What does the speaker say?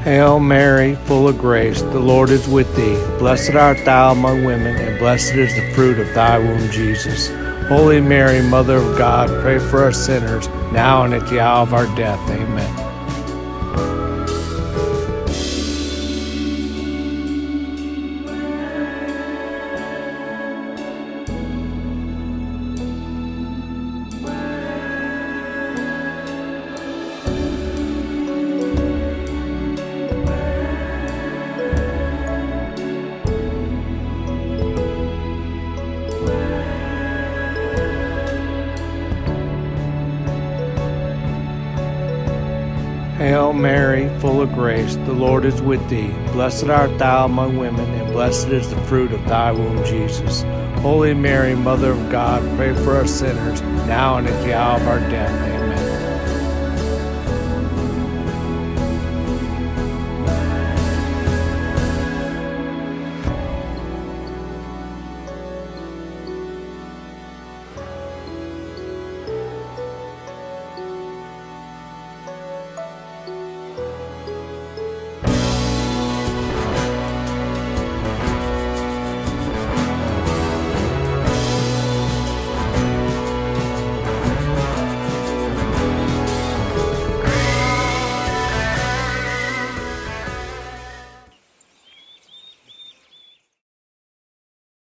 Hail Mary, full of grace, the Lord is with thee. Blessed art thou among women, and blessed is the fruit of thy womb, Jesus. Holy Mary, Mother of God, pray for us sinners, now and at the hour of our death. Amen. Hail Mary, full of grace, the Lord is with thee. Blessed art thou among women, and blessed is the fruit of thy womb, Jesus. Holy Mary, Mother of God, pray for us sinners, now and at the hour of our death. Amen.